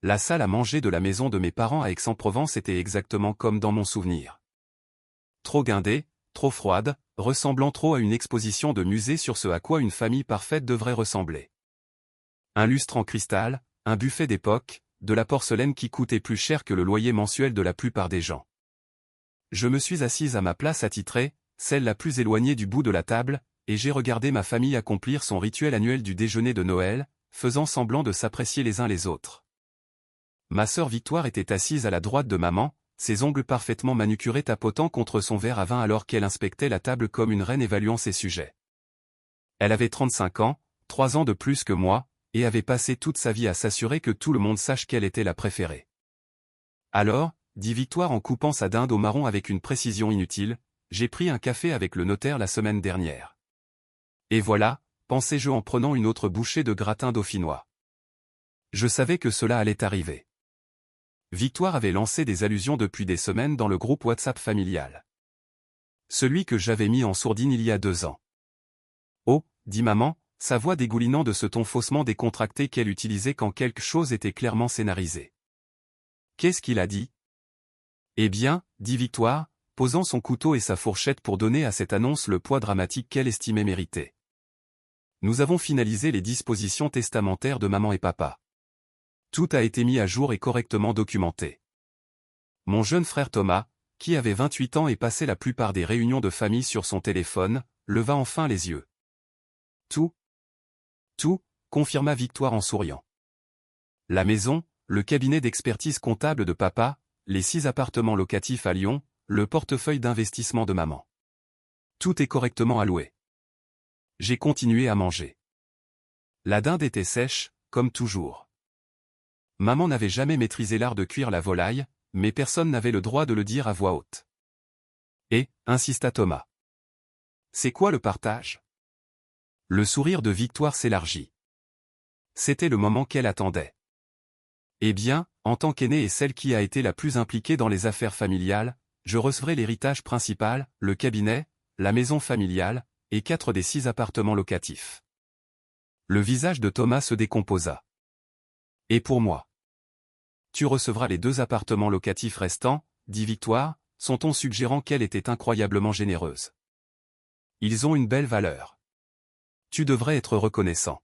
La salle à manger de la maison de mes parents à Aix-en-Provence était exactement comme dans mon souvenir. Trop guindée, trop froide, ressemblant trop à une exposition de musée sur ce à quoi une famille parfaite devrait ressembler. Un lustre en cristal, un buffet d'époque, de la porcelaine qui coûtait plus cher que le loyer mensuel de la plupart des gens. Je me suis assise à ma place attitrée, celle la plus éloignée du bout de la table, et j'ai regardé ma famille accomplir son rituel annuel du déjeuner de Noël, faisant semblant de s'apprécier les uns les autres. Ma sœur Victoire était assise à la droite de maman, ses ongles parfaitement manucurés tapotant contre son verre à vin alors qu'elle inspectait la table comme une reine évaluant ses sujets. Elle avait 35 ans, 3 ans de plus que moi, et avait passé toute sa vie à s'assurer que tout le monde sache qu'elle était la préférée. Alors, dit Victoire en coupant sa dinde au marron avec une précision inutile, j'ai pris un café avec le notaire la semaine dernière. Et voilà, pensais-je en prenant une autre bouchée de gratin dauphinois. Je savais que cela allait arriver. Victoire avait lancé des allusions depuis des semaines dans le groupe WhatsApp familial. Celui que j'avais mis en sourdine il y a 2 ans. Oh, dit maman, sa voix dégoulinant de ce ton faussement décontracté qu'elle utilisait quand quelque chose était clairement scénarisé. Qu'est-ce qu'il a dit? Eh bien, dit Victoire, posant son couteau et sa fourchette pour donner à cette annonce le poids dramatique qu'elle estimait mériter. Nous avons finalisé les dispositions testamentaires de maman et papa. Tout a été mis à jour et correctement documenté. Mon jeune frère Thomas, qui avait 28 ans et passait la plupart des réunions de famille sur son téléphone, leva enfin les yeux. Tout, confirma Victoire en souriant. La maison, le cabinet d'expertise comptable de papa, les 6 appartements locatifs à Lyon, le portefeuille d'investissement de maman. Tout est correctement alloué. J'ai continué à manger. La dinde était sèche, comme toujours. Maman n'avait jamais maîtrisé l'art de cuire la volaille, mais personne n'avait le droit de le dire à voix haute. Et, insista Thomas. C'est quoi le partage? Le sourire de Victoire s'élargit. C'était le moment qu'elle attendait. Eh bien, en tant qu'aînée et celle qui a été la plus impliquée dans les affaires familiales, je recevrai l'héritage principal, le cabinet, la maison familiale, et 4 des 6 appartements locatifs. Le visage de Thomas se décomposa. Et pour moi? Tu recevras les 2 appartements locatifs restants, dit Victoire, son ton suggérant qu'elle était incroyablement généreuse. Ils ont une belle valeur. Tu devrais être reconnaissant.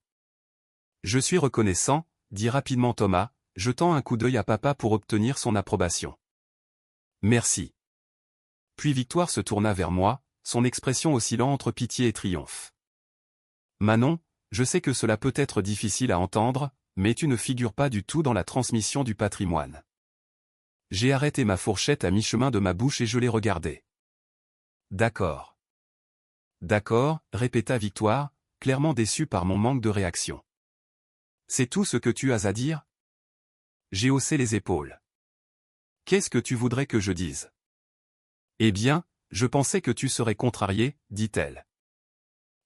Je suis reconnaissant, dit rapidement Thomas, jetant un coup d'œil à papa pour obtenir son approbation. Merci. Puis Victoire se tourna vers moi, son expression oscillant entre pitié et triomphe. Manon, je sais que cela peut être difficile à entendre, mais tu ne figures pas du tout dans la transmission du patrimoine. J'ai arrêté ma fourchette à mi-chemin de ma bouche et je l'ai regardée. D'accord. D'accord, répéta Victoire, clairement déçue par mon manque de réaction. C'est tout ce que tu as à dire? J'ai haussé les épaules. Qu'est-ce que tu voudrais que je dise? Eh bien, je pensais que tu serais contrariée, dit-elle.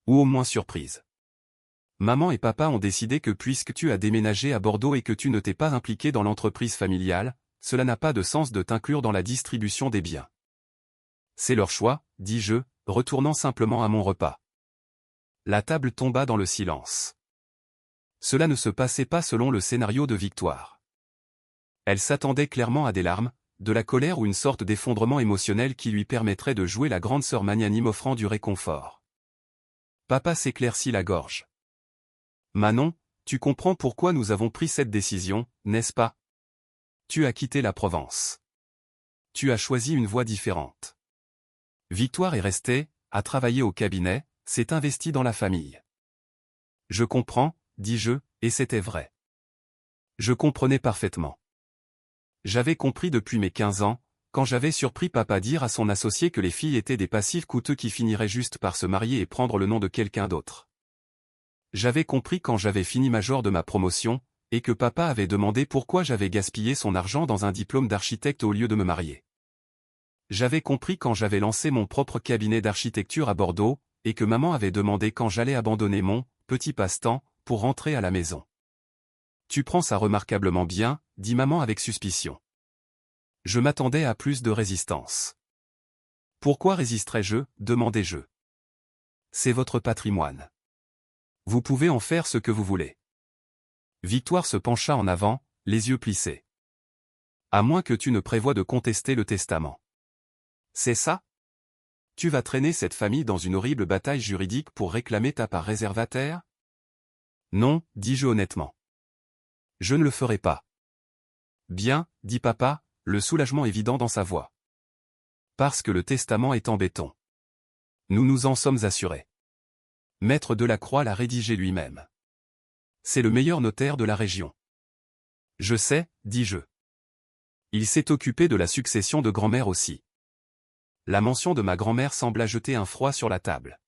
Ou au moins surprise. Maman et papa ont décidé que puisque tu as déménagé à Bordeaux et que tu ne t'es pas impliqué dans l'entreprise familiale, cela n'a pas de sens de t'inclure dans la distribution des biens. C'est leur choix, dis-je, retournant simplement à mon repas. La table tomba dans le silence. Cela ne se passait pas selon le scénario de Victoire. Elle s'attendait clairement à des larmes, de la colère ou une sorte d'effondrement émotionnel qui lui permettrait de jouer la grande sœur magnanime offrant du réconfort. Papa s'éclaircit la gorge. Manon, tu comprends pourquoi nous avons pris cette décision, n'est-ce pas? Tu as quitté la Provence. Tu as choisi une voie différente. Victoire est restée, a travaillé au cabinet, s'est investie dans la famille. Je comprends, dis-je, et c'était vrai. Je comprenais parfaitement. J'avais compris depuis mes 15 ans, quand j'avais surpris papa dire à son associé que les filles étaient des passifs coûteux qui finiraient juste par se marier et prendre le nom de quelqu'un d'autre. J'avais compris quand j'avais fini major de ma promotion, et que papa avait demandé pourquoi j'avais gaspillé son argent dans un diplôme d'architecte au lieu de me marier. J'avais compris quand j'avais lancé mon propre cabinet d'architecture à Bordeaux, et que maman avait demandé quand j'allais abandonner mon petit passe-temps pour rentrer à la maison. Tu prends ça remarquablement bien, dit maman avec suspicion. Je m'attendais à plus de résistance. Pourquoi résisterais-je, demandai-je. C'est votre patrimoine. Vous pouvez en faire ce que vous voulez. Victoire se pencha en avant, les yeux plissés. À moins que tu ne prévoies de contester le testament. C'est ça? Tu vas traîner cette famille dans une horrible bataille juridique pour réclamer ta part réservataire? Non, dis-je honnêtement. Je ne le ferai pas. Bien, dit papa, le soulagement évident dans sa voix. Parce que le testament est en béton. Nous nous en sommes assurés. Maître Delacroix l'a rédigé lui-même. C'est le meilleur notaire de la région. Je sais, dis-je. Il s'est occupé de la succession de grand-mère aussi. La mention de ma grand-mère sembla jeter un froid sur la table.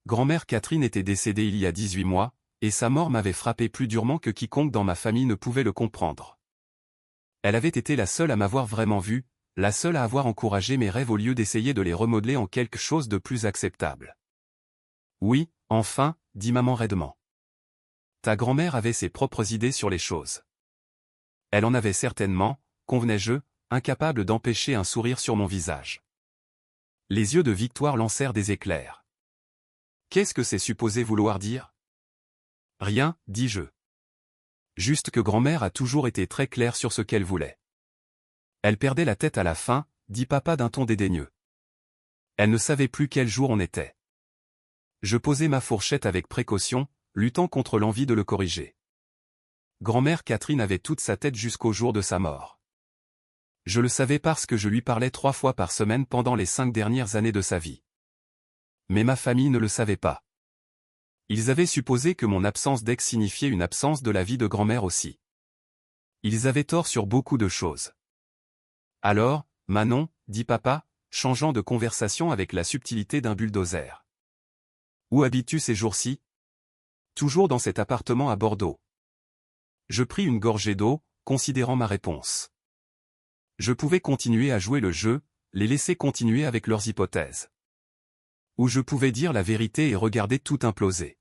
Grand-mère Catherine était décédée il y a 18 mois, et sa mort m'avait frappé plus durement que quiconque dans ma famille ne pouvait le comprendre. Elle avait été la seule à m'avoir vraiment vu, la seule à avoir encouragé mes rêves au lieu d'essayer de les remodeler en quelque chose de plus acceptable. Oui, enfin, dit maman raidement. Ta grand-mère avait ses propres idées sur les choses. Elle en avait certainement, convenais-je, incapable d'empêcher un sourire sur mon visage. Les yeux de Victoire lancèrent des éclairs. Qu'est-ce que c'est supposé vouloir dire? Rien, dis-je. Juste que grand-mère a toujours été très claire sur ce qu'elle voulait. Elle perdait la tête à la fin, dit papa d'un ton dédaigneux. Elle ne savait plus quel jour on était. Je posai ma fourchette avec précaution, luttant contre l'envie de le corriger. Grand-mère Catherine avait toute sa tête jusqu'au jour de sa mort. Je le savais parce que je lui parlais 3 fois par semaine pendant les 5 dernières années de sa vie. Mais ma famille ne le savait pas. Ils avaient supposé que mon absence d'ex signifiait une absence de la vie de grand-mère aussi. Ils avaient tort sur beaucoup de choses. Alors, Manon, dit papa, changeant de conversation avec la subtilité d'un bulldozer. Où habites-tu ces jours-ci? Toujours dans cet appartement à Bordeaux. Je pris une gorgée d'eau, considérant ma réponse. Je pouvais continuer à jouer le jeu, les laisser continuer avec leurs hypothèses. Ou je pouvais dire la vérité et regarder tout imploser.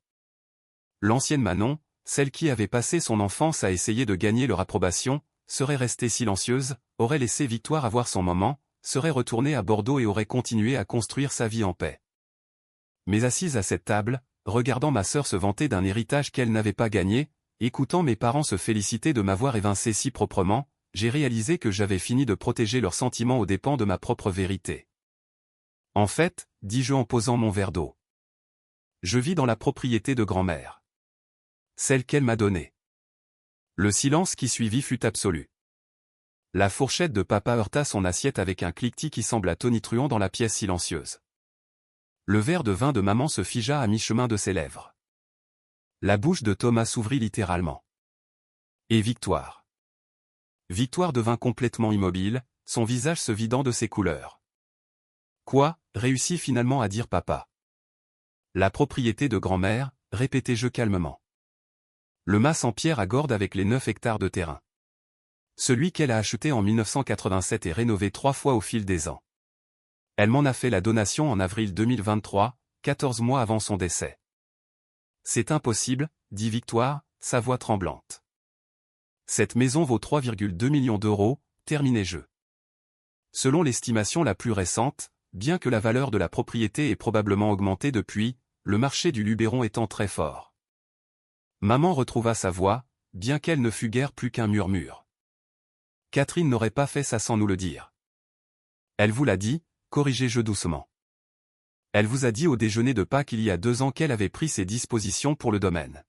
L'ancienne Manon, celle qui avait passé son enfance à essayer de gagner leur approbation, serait restée silencieuse, aurait laissé Victoire avoir son moment, serait retournée à Bordeaux et aurait continué à construire sa vie en paix. Mais assise à cette table, regardant ma sœur se vanter d'un héritage qu'elle n'avait pas gagné, écoutant mes parents se féliciter de m'avoir évincé si proprement, j'ai réalisé que j'avais fini de protéger leurs sentiments aux dépens de ma propre vérité. En fait, dis-je en posant mon verre d'eau. Je vis dans la propriété de grand-mère. Celle qu'elle m'a donnée. Le silence qui suivit fut absolu. La fourchette de papa heurta son assiette avec un cliquetis qui sembla tonitruant dans la pièce silencieuse. Le verre de vin de maman se figea à mi-chemin de ses lèvres. La bouche de Thomas s'ouvrit littéralement. Et Victoire. Victoire devint complètement immobile, son visage se vidant de ses couleurs. Quoi, réussit finalement à dire papa. La propriété de grand-mère, répétai-je calmement. Le mas en pierre à Gordes avec les 9 hectares de terrain. Celui qu'elle a acheté en 1987 et rénové 3 fois au fil des ans. Elle m'en a fait la donation en avril 2023, 14 mois avant son décès. C'est impossible, dit Victoire, sa voix tremblante. Cette maison vaut 3,2 millions d'euros, terminai-je. Selon l'estimation la plus récente, bien que la valeur de la propriété ait probablement augmenté depuis, le marché du Luberon étant très fort. Maman retrouva sa voix, bien qu'elle ne fût guère plus qu'un murmure. Catherine n'aurait pas fait ça sans nous le dire. Elle vous l'a dit, corrigeai-je doucement. Elle vous a dit au déjeuner de Pâques il y a 2 ans qu'elle avait pris ses dispositions pour le domaine.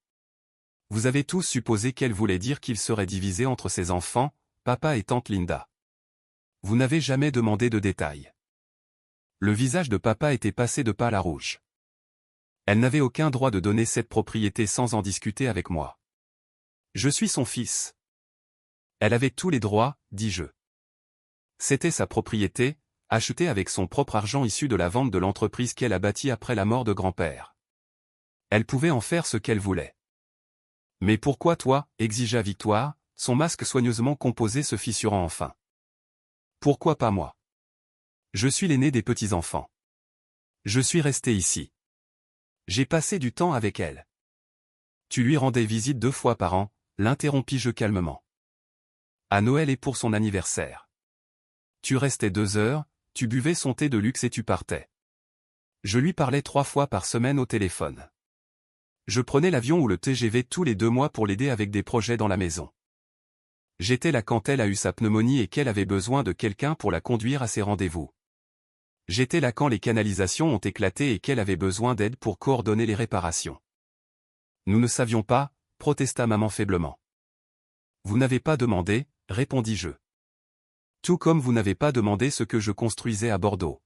Vous avez tous supposé qu'elle voulait dire qu'il serait divisé entre ses enfants, papa et tante Linda. Vous n'avez jamais demandé de détails. Le visage de papa était passé de pâle à rouge. Elle n'avait aucun droit de donner cette propriété sans en discuter avec moi. Je suis son fils. Elle avait tous les droits, dis-je. C'était sa propriété, achetée avec son propre argent issu de la vente de l'entreprise qu'elle a bâtie après la mort de grand-père. Elle pouvait en faire ce qu'elle voulait. Mais pourquoi toi, exigea Victoire, son masque soigneusement composé se fissurant enfin. Pourquoi pas moi? Je suis l'aîné des petits-enfants. Je suis resté ici. J'ai passé du temps avec elle. Tu lui rendais visite 2 fois par an, l'interrompis-je calmement. À Noël et pour son anniversaire. Tu restais 2 heures, tu buvais son thé de luxe et tu partais. Je lui parlais 3 fois par semaine au téléphone. Je prenais l'avion ou le TGV tous les 2 mois pour l'aider avec des projets dans la maison. J'étais là quand elle a eu sa pneumonie et qu'elle avait besoin de quelqu'un pour la conduire à ses rendez-vous. J'étais là quand les canalisations ont éclaté et qu'elle avait besoin d'aide pour coordonner les réparations. Nous ne savions pas, protesta maman faiblement. Vous n'avez pas demandé, répondis-je. Tout comme vous n'avez pas demandé ce que je construisais à Bordeaux.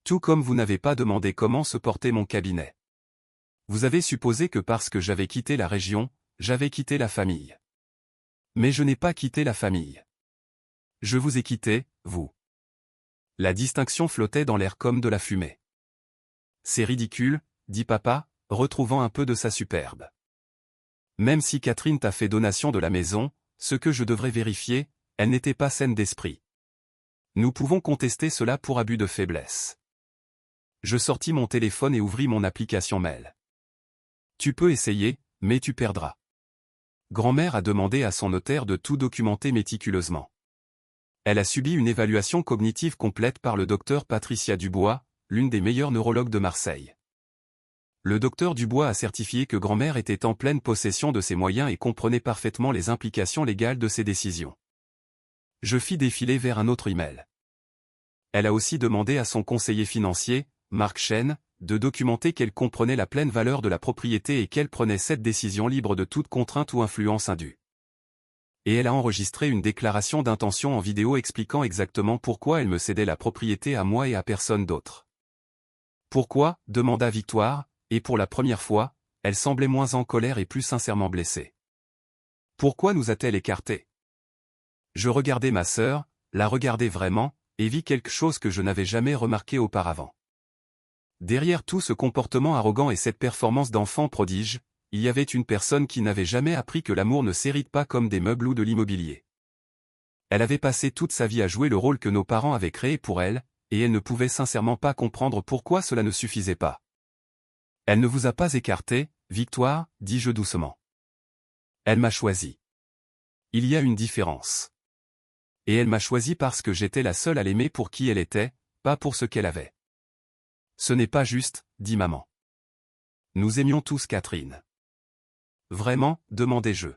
Tout comme vous n'avez pas demandé comment se portait mon cabinet. Vous avez supposé que parce que j'avais quitté la région, j'avais quitté la famille. Mais je n'ai pas quitté la famille. Je vous ai quitté, vous. La distinction flottait dans l'air comme de la fumée. C'est ridicule, dit papa, retrouvant un peu de sa superbe. Même si Catherine t'a fait donation de la maison, ce que je devrais vérifier, elle n'était pas saine d'esprit. Nous pouvons contester cela pour abus de faiblesse. Je sortis mon téléphone et ouvris mon application mail. Tu peux essayer, mais tu perdras. Grand-mère a demandé à son notaire de tout documenter méticuleusement. Elle a subi une évaluation cognitive complète par le docteur Patricia Dubois, l'une des meilleures neurologues de Marseille. Le docteur Dubois a certifié que grand-mère était en pleine possession de ses moyens et comprenait parfaitement les implications légales de ses décisions. Je fis défiler vers un autre email. Elle a aussi demandé à son conseiller financier, Marc Chen, de documenter qu'elle comprenait la pleine valeur de la propriété et qu'elle prenait cette décision libre de toute contrainte ou influence indue. Et elle a enregistré une déclaration d'intention en vidéo expliquant exactement pourquoi elle me cédait la propriété à moi et à personne d'autre. Pourquoi, demanda Victoire, et pour la première fois, elle semblait moins en colère et plus sincèrement blessée. Pourquoi nous a-t-elle écartés? Je regardais ma sœur, la regardais vraiment, et vis quelque chose que je n'avais jamais remarqué auparavant. Derrière tout ce comportement arrogant et cette performance d'enfant prodige, il y avait une personne qui n'avait jamais appris que l'amour ne s'hérite pas comme des meubles ou de l'immobilier. Elle avait passé toute sa vie à jouer le rôle que nos parents avaient créé pour elle, et elle ne pouvait sincèrement pas comprendre pourquoi cela ne suffisait pas. Elle ne vous a pas écarté, Victoire, dis-je doucement. Elle m'a choisi. Il y a une différence. Et elle m'a choisi parce que j'étais la seule à l'aimer pour qui elle était, pas pour ce qu'elle avait. Ce n'est pas juste, dit maman. Nous aimions tous Catherine. Vraiment, demandai-je.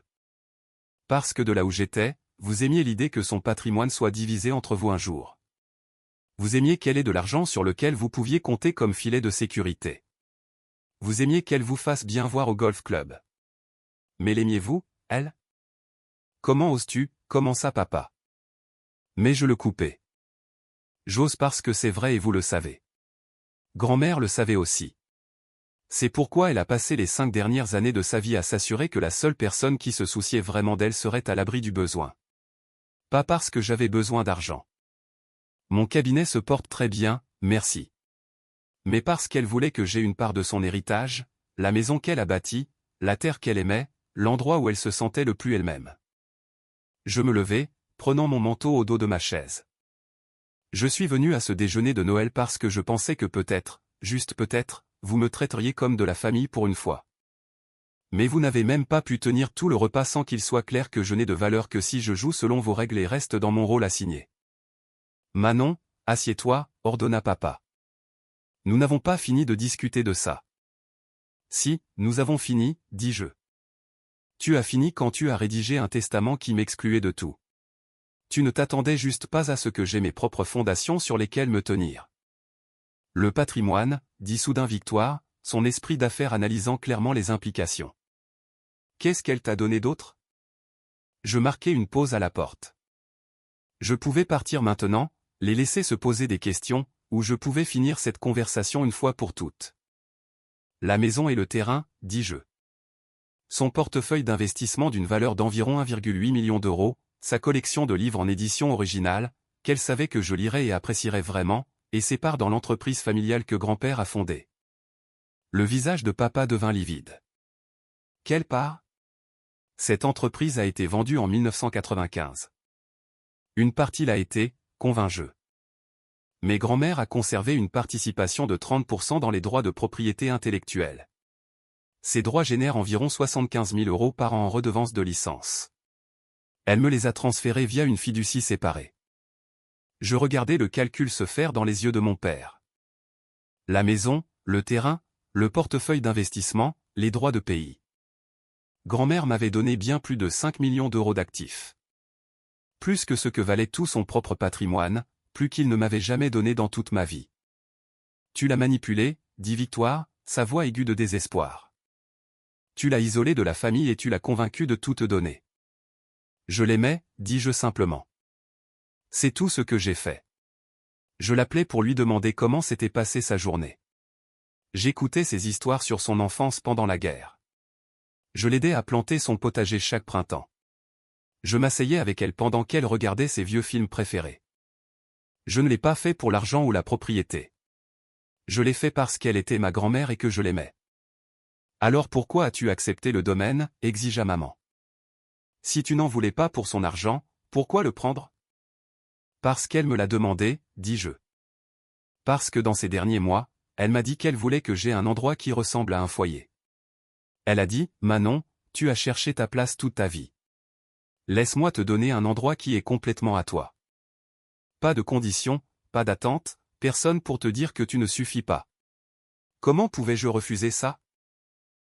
Parce que de là où j'étais, vous aimiez l'idée que son patrimoine soit divisé entre vous un jour. Vous aimiez qu'elle ait de l'argent sur lequel vous pouviez compter comme filet de sécurité. Vous aimiez qu'elle vous fasse bien voir au golf club. Mais l'aimiez-vous, elle? Comment oses-tu, commença papa. Mais je le coupai. J'ose parce que c'est vrai et vous le savez. Grand-mère le savait aussi. C'est pourquoi elle a passé les 5 dernières années de sa vie à s'assurer que la seule personne qui se souciait vraiment d'elle serait à l'abri du besoin. Pas parce que j'avais besoin d'argent. Mon cabinet se porte très bien, merci. Mais parce qu'elle voulait que j'aie une part de son héritage, la maison qu'elle a bâtie, la terre qu'elle aimait, l'endroit où elle se sentait le plus elle-même. Je me levai, prenant mon manteau au dos de ma chaise. Je suis venu à ce déjeuner de Noël parce que je pensais que peut-être, juste peut-être, vous me traiteriez comme de la famille pour une fois. Mais vous n'avez même pas pu tenir tout le repas sans qu'il soit clair que je n'ai de valeur que si je joue selon vos règles et reste dans mon rôle assigné. Manon, assieds-toi, ordonna papa. Nous n'avons pas fini de discuter de ça. Si, nous avons fini, dis-je. Tu as fini quand tu as rédigé un testament qui m'excluait de tout. Tu ne t'attendais juste pas à ce que j'aie mes propres fondations sur lesquelles me tenir. Le patrimoine, dit soudain Victoire, son esprit d'affaires analysant clairement les implications. Qu'est-ce qu'elle t'a donné d'autre? Je marquai une pause à la porte. Je pouvais partir maintenant, les laisser se poser des questions, ou je pouvais finir cette conversation une fois pour toutes. La maison et le terrain, dis-je. Son portefeuille d'investissement d'une valeur d'environ 1,8 million d'euros, sa collection de livres en édition originale, qu'elle savait que je lirais et apprécierais vraiment, et ses parts dans l'entreprise familiale que grand-père a fondée. Le visage de papa devint livide. Quelle part? Cette entreprise a été vendue en 1995. Une partie l'a été, convins-je. Mais grand-mère a conservé une participation de 30% dans les droits de propriété intellectuelle. Ces droits génèrent environ 75 000 € par an en redevances de licence. Elle me les a transférés via une fiducie séparée. Je regardais le calcul se faire dans les yeux de mon père. La maison, le terrain, le portefeuille d'investissement, les droits de pays. Grand-mère m'avait donné bien plus de 5 millions d'euros d'actifs. Plus que ce que valait tout son propre patrimoine, plus qu'il ne m'avait jamais donné dans toute ma vie. Tu l'as manipulé, dit Victoire, sa voix aiguë de désespoir. Tu l'as isolé de la famille et tu l'as convaincu de tout te donner. Je l'aimais, dis-je simplement. C'est tout ce que j'ai fait. Je l'appelais pour lui demander comment s'était passée sa journée. J'écoutais ses histoires sur son enfance pendant la guerre. Je l'aidais à planter son potager chaque printemps. Je m'asseyais avec elle pendant qu'elle regardait ses vieux films préférés. Je ne l'ai pas fait pour l'argent ou la propriété. Je l'ai fait parce qu'elle était ma grand-mère et que je l'aimais. Alors pourquoi as-tu accepté le domaine, exigea maman. Si tu n'en voulais pas pour son argent, pourquoi le prendre? Parce qu'elle me l'a demandé, dis-je. Parce que dans ces derniers mois, elle m'a dit qu'elle voulait que j'aie un endroit qui ressemble à un foyer. Elle a dit, Manon, tu as cherché ta place toute ta vie. Laisse-moi te donner un endroit qui est complètement à toi. Pas de conditions, pas d'attente, personne pour te dire que tu ne suffis pas. Comment pouvais-je refuser ça?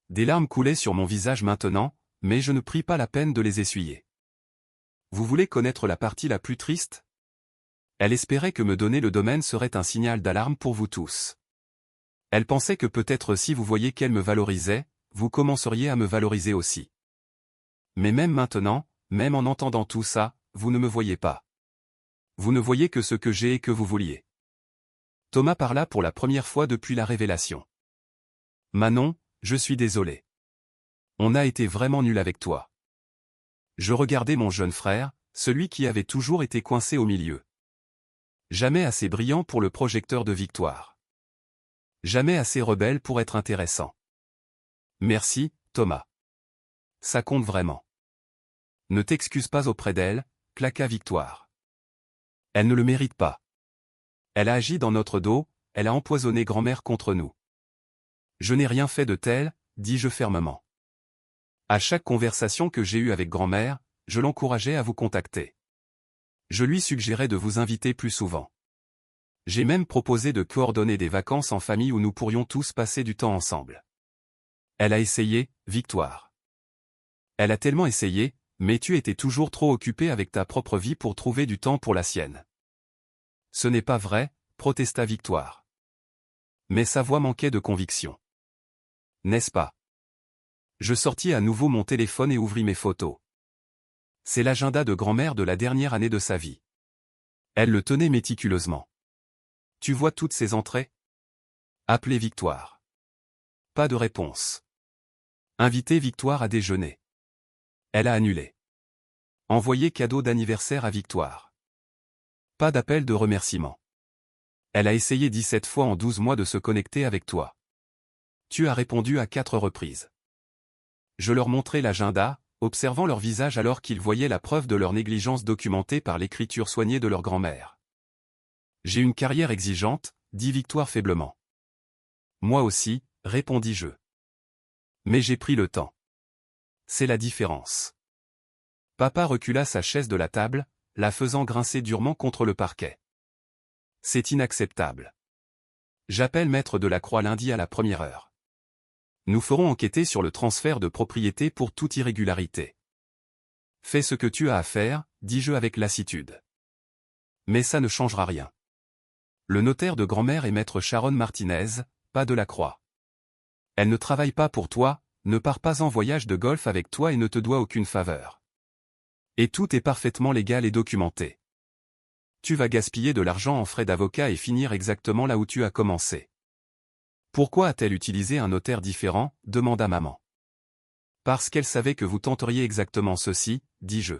Des larmes coulaient sur mon visage maintenant, mais je ne pris pas la peine de les essuyer. Vous voulez connaître la partie la plus triste? Elle espérait que me donner le domaine serait un signal d'alarme pour vous tous. Elle pensait que peut-être si vous voyiez qu'elle me valorisait, vous commenceriez à me valoriser aussi. Mais même maintenant, même en entendant tout ça, vous ne me voyez pas. Vous ne voyez que ce que j'ai et que vous vouliez. Thomas parla pour la première fois depuis la révélation. Manon, je suis désolé. On a été vraiment nul avec toi. Je regardais mon jeune frère, celui qui avait toujours été coincé au milieu. Jamais assez brillant pour le projecteur de Victoire. Jamais assez rebelle pour être intéressant. Merci, Thomas. Ça compte vraiment. Ne t'excuse pas auprès d'elle, claqua Victoire. Elle ne le mérite pas. Elle a agi dans notre dos, elle a empoisonné grand-mère contre nous. Je n'ai rien fait de tel, dis-je fermement. À chaque conversation que j'ai eue avec grand-mère, je l'encourageais à vous contacter. Je lui suggérais de vous inviter plus souvent. J'ai même proposé de coordonner des vacances en famille où nous pourrions tous passer du temps ensemble. Elle a essayé, Victoire. Elle a tellement essayé, mais tu étais toujours trop occupé avec ta propre vie pour trouver du temps pour la sienne. Ce n'est pas vrai, protesta Victoire. Mais sa voix manquait de conviction. N'est-ce pas? Je sortis à nouveau mon téléphone et ouvris mes photos. C'est l'agenda de grand-mère de la dernière année de sa vie. Elle le tenait méticuleusement. Tu vois toutes ces entrées? Appelez Victoire. Pas de réponse. Inviter Victoire à déjeuner. Elle a annulé. Envoyer cadeau d'anniversaire à Victoire. Pas d'appel de remerciement. Elle a essayé 17 fois en 12 mois de se connecter avec toi. Tu as répondu à 4 reprises. Je leur montrai l'agenda, observant leur visage alors qu'ils voyaient la preuve de leur négligence documentée par l'écriture soignée de leur grand-mère. J'ai une carrière exigeante, dit Victoire faiblement. Moi aussi, répondis-je. Mais j'ai pris le temps. C'est la différence. Papa recula sa chaise de la table, la faisant grincer durement contre le parquet. C'est inacceptable. J'appelle maître Delacroix lundi à la première heure. Nous ferons enquêter sur le transfert de propriété pour toute irrégularité. Fais ce que tu as à faire, dis-je avec lassitude. Mais ça ne changera rien. Le notaire de grand-mère est maître Sharon Martinez, pas Delacroix. Elle ne travaille pas pour toi, ne part pas en voyage de golf avec toi et ne te doit aucune faveur. Et tout est parfaitement légal et documenté. Tu vas gaspiller de l'argent en frais d'avocat et finir exactement là où tu as commencé. Pourquoi a-t-elle utilisé un notaire différent, demanda maman. Parce qu'elle savait que vous tenteriez exactement ceci, dis-je.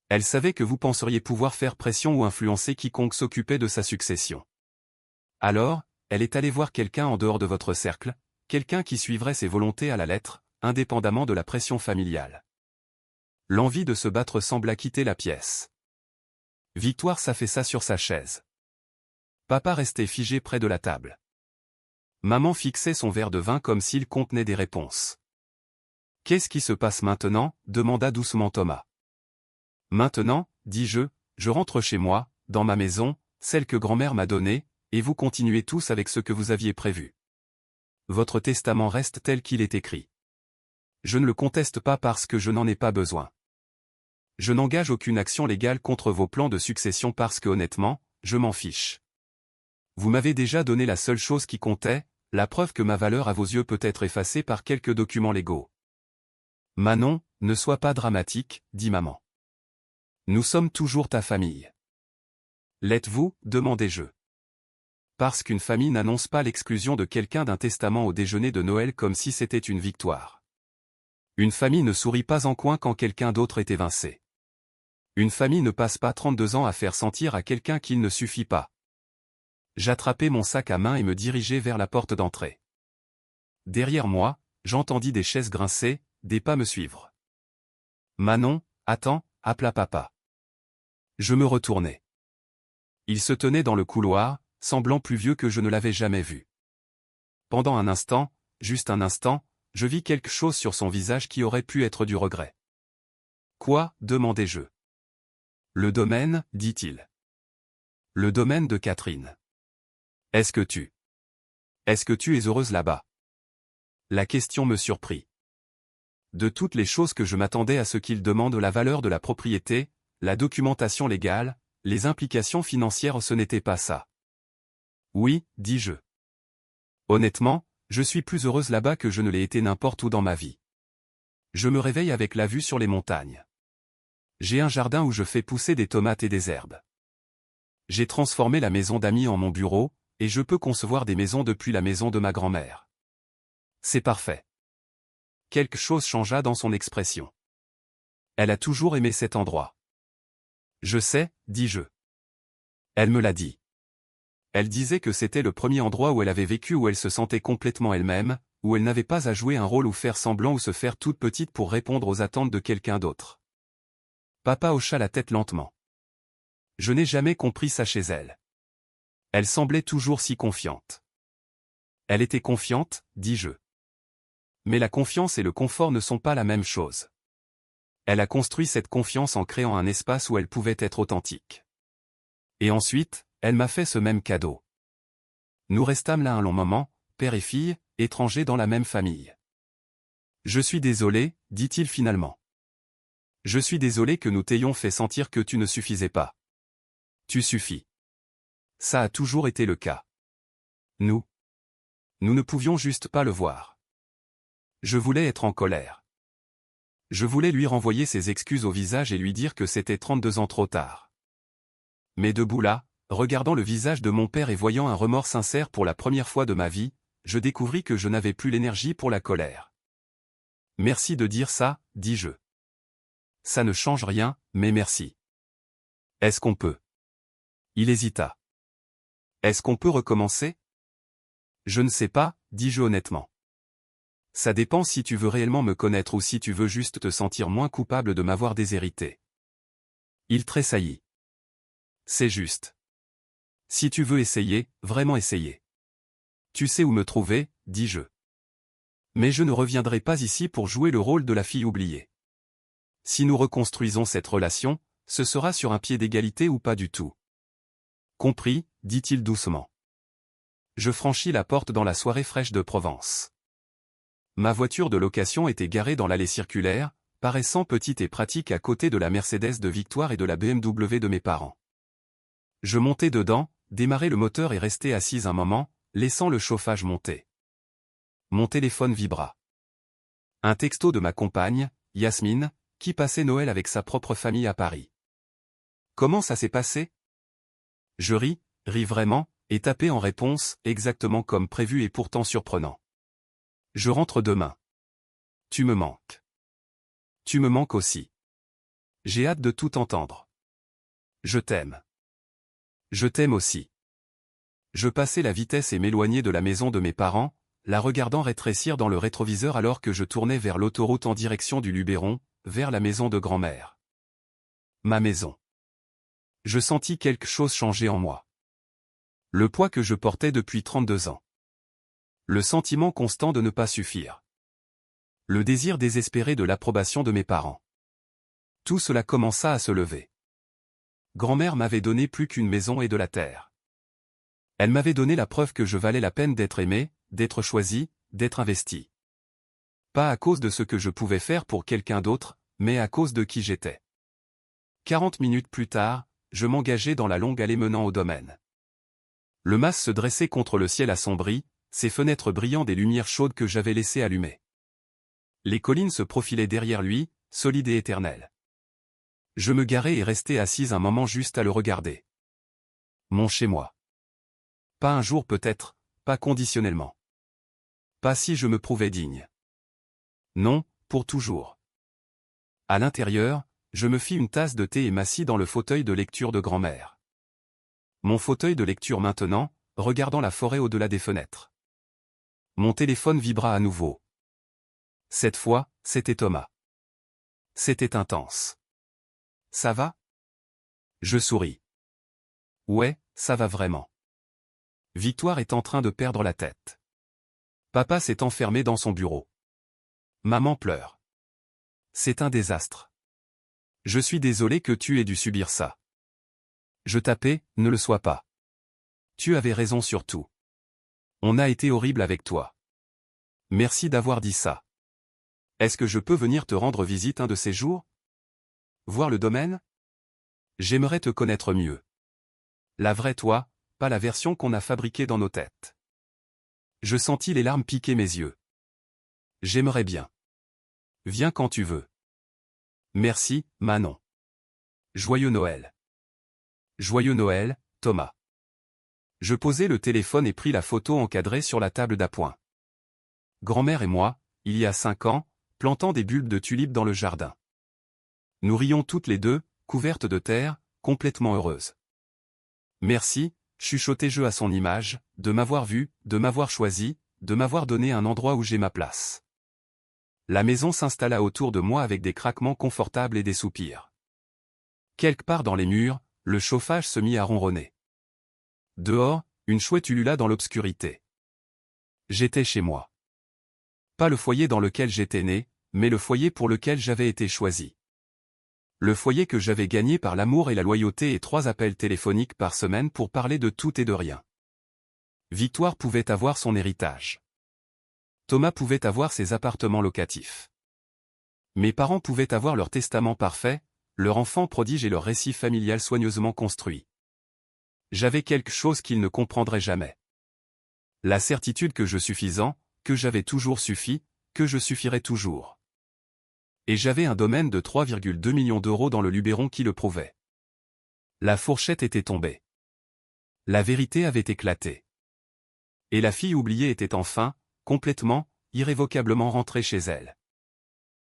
Elle savait que vous penseriez pouvoir faire pression ou influencer quiconque s'occupait de sa succession. Alors, elle est allée voir quelqu'un en dehors de votre cercle, quelqu'un qui suivrait ses volontés à la lettre, indépendamment de la pression familiale. L'envie de se battre sembla quitter la pièce. Victoire s'affaissa sur sa chaise. Papa restait figé près de la table. Maman fixait son verre de vin comme s'il contenait des réponses. « Qu'est-ce qui se passe maintenant » demanda doucement Thomas. « Maintenant, dis-je, je rentre chez moi, dans ma maison, celle que grand-mère m'a donnée, et vous continuez tous avec ce que vous aviez prévu. Votre testament reste tel qu'il est écrit. Je ne le conteste pas parce que je n'en ai pas besoin. Je n'engage aucune action légale contre vos plans de succession parce que honnêtement, je m'en fiche. Vous m'avez déjà donné la seule chose qui comptait, la preuve que ma valeur à vos yeux peut être effacée par quelques documents légaux. Manon, ne sois pas dramatique, dit maman. Nous sommes toujours ta famille. L'êtes-vous, demandai-je. Parce qu'une famille n'annonce pas l'exclusion de quelqu'un d'un testament au déjeuner de Noël comme si c'était une victoire. Une famille ne sourit pas en coin quand quelqu'un d'autre est évincé. Une famille ne passe pas 32 ans à faire sentir à quelqu'un qu'il ne suffit pas. J'attrapai mon sac à main et me dirigeai vers la porte d'entrée. Derrière moi, j'entendis des chaises grincer, des pas me suivre. Manon, attends, appela papa. Je me retournai. Il se tenait dans le couloir, semblant plus vieux que je ne l'avais jamais vu. Pendant un instant, juste un instant, je vis quelque chose sur son visage qui aurait pu être du regret. Quoi, demandai-je. Le domaine, dit-il. Le domaine de Catherine. Est-ce que tu es heureuse là-bas? La question me surprit. De toutes les choses que je m'attendais à ce qu'il demande la valeur de la propriété, la documentation légale, les implications financières, ce n'était pas ça. Oui, dis-je. Honnêtement, je suis plus heureuse là-bas que je ne l'ai été n'importe où dans ma vie. Je me réveille avec la vue sur les montagnes. J'ai un jardin où je fais pousser des tomates et des herbes. J'ai transformé la maison d'amis en mon bureau, et je peux concevoir des maisons depuis la maison de ma grand-mère. C'est parfait. Quelque chose changea dans son expression. Elle a toujours aimé cet endroit. Je sais, dis-je. Elle me l'a dit. Elle disait que c'était le premier endroit où elle avait vécu, où elle se sentait complètement elle-même, où elle n'avait pas à jouer un rôle ou faire semblant ou se faire toute petite pour répondre aux attentes de quelqu'un d'autre. Papa hocha la tête lentement. Je n'ai jamais compris ça chez elle. Elle semblait toujours si confiante. Elle était confiante, dis-je. Mais la confiance et le confort ne sont pas la même chose. Elle a construit cette confiance en créant un espace où elle pouvait être authentique. Et ensuite, elle m'a fait ce même cadeau. Nous restâmes là un long moment, père et fille, étrangers dans la même famille. Je suis désolé, dit-il finalement. Je suis désolé que nous t'ayons fait sentir que tu ne suffisais pas. Tu suffis. Ça a toujours été le cas. Nous ne pouvions juste pas le voir. Je voulais être en colère. Je voulais lui renvoyer ses excuses au visage et lui dire que c'était 32 ans trop tard. Mais debout là, regardant le visage de mon père et voyant un remords sincère pour la première fois de ma vie, je découvris que je n'avais plus l'énergie pour la colère. Merci de dire ça, dis-je. Ça ne change rien, mais merci. Est-ce qu'on peut? Il hésita. Est-ce qu'on peut recommencer? Je ne sais pas, dis-je honnêtement. Ça dépend si tu veux réellement me connaître ou si tu veux juste te sentir moins coupable de m'avoir déshérité. Il tressaillit. C'est juste. Si tu veux essayer, vraiment essayer. Tu sais où me trouver, dis-je. Mais je ne reviendrai pas ici pour jouer le rôle de la fille oubliée. Si nous reconstruisons cette relation, ce sera sur un pied d'égalité ou pas du tout. Compris, dit-il doucement. Je franchis la porte dans la soirée fraîche de Provence. Ma voiture de location était garée dans l'allée circulaire, paraissant petite et pratique à côté de la Mercedes de Victoire et de la BMW de mes parents. Je montai dedans, démarrai le moteur et restai assise un moment, laissant le chauffage monter. Mon téléphone vibra. Un texto de ma compagne, Yasmine, qui passait Noël avec sa propre famille à Paris. Comment ça s'est passé? Je ris vraiment, et tapai en réponse, exactement comme prévu et pourtant surprenant. Je rentre demain. Tu me manques. Tu me manques aussi. J'ai hâte de tout entendre. Je t'aime. Je t'aime aussi. Je passai la vitesse et m'éloignai de la maison de mes parents, la regardant rétrécir dans le rétroviseur alors que je tournais vers l'autoroute en direction du Luberon, vers la maison de grand-mère. Ma maison. Je sentis quelque chose changer en moi. Le poids que je portais depuis 32 ans. Le sentiment constant de ne pas suffire. Le désir désespéré de l'approbation de mes parents. Tout cela commença à se lever. Grand-mère m'avait donné plus qu'une maison et de la terre. Elle m'avait donné la preuve que je valais la peine d'être aimé, d'être choisi, d'être investi. Pas à cause de ce que je pouvais faire pour quelqu'un d'autre, mais à cause de qui j'étais. 40 minutes plus tard, je m'engageais dans la longue allée menant au domaine. Le mas se dressait contre le ciel assombri, ses fenêtres brillant des lumières chaudes que j'avais laissées allumées. Les collines se profilaient derrière lui, solides et éternelles. Je me garais et restais assise un moment juste à le regarder. Mon chez-moi. Pas un jour peut-être, pas conditionnellement. Pas si je me prouvais digne. Non, pour toujours. À l'intérieur, je me fis une tasse de thé et m'assis dans le fauteuil de lecture de grand-mère. Mon fauteuil de lecture maintenant, regardant la forêt au-delà des fenêtres. Mon téléphone vibra à nouveau. Cette fois, c'était Thomas. C'était intense. Ça va? Je souris. Ouais, ça va vraiment. Victoire est en train de perdre la tête. Papa s'est enfermé dans son bureau. Maman pleure. C'est un désastre. Je suis désolé que tu aies dû subir ça. Je tapais, ne le sois pas. Tu avais raison sur tout. On a été horrible avec toi. Merci d'avoir dit ça. Est-ce que je peux venir te rendre visite un de ces jours? Voir le domaine? J'aimerais te connaître mieux. La vraie toi, pas la version qu'on a fabriquée dans nos têtes. Je sentis les larmes piquer mes yeux. J'aimerais bien. Viens quand tu veux. Merci, Manon. Joyeux Noël. Joyeux Noël, Thomas. Je posai le téléphone et pris la photo encadrée sur la table d'appoint. Grand-mère et moi, il y a 5 ans, plantant des bulbes de tulipes dans le jardin. Nous rions toutes les deux, couvertes de terre, complètement heureuses. Merci, chuchotai-je à son image, de m'avoir vu, de m'avoir choisi, de m'avoir donné un endroit où j'ai ma place. La maison s'installa autour de moi avec des craquements confortables et des soupirs. Quelque part dans les murs, le chauffage se mit à ronronner. Dehors, une chouette ulula dans l'obscurité. J'étais chez moi. Pas le foyer dans lequel j'étais né, mais le foyer pour lequel j'avais été choisi. Le foyer que j'avais gagné par l'amour et la loyauté et 3 appels téléphoniques par semaine pour parler de tout et de rien. Victoire pouvait avoir son héritage. Thomas pouvait avoir ses appartements locatifs. Mes parents pouvaient avoir leur testament parfait, leur enfant prodige et leur récit familial soigneusement construit. J'avais quelque chose qu'ils ne comprendraient jamais. La certitude que je suffisant, que j'avais toujours suffi, que je suffirais toujours. Et j'avais un domaine de 3,2 millions d'euros dans le Luberon qui le prouvait. La fourchette était tombée. La vérité avait éclaté. Et la fille oubliée était enfin, complètement, irrévocablement rentrée chez elle.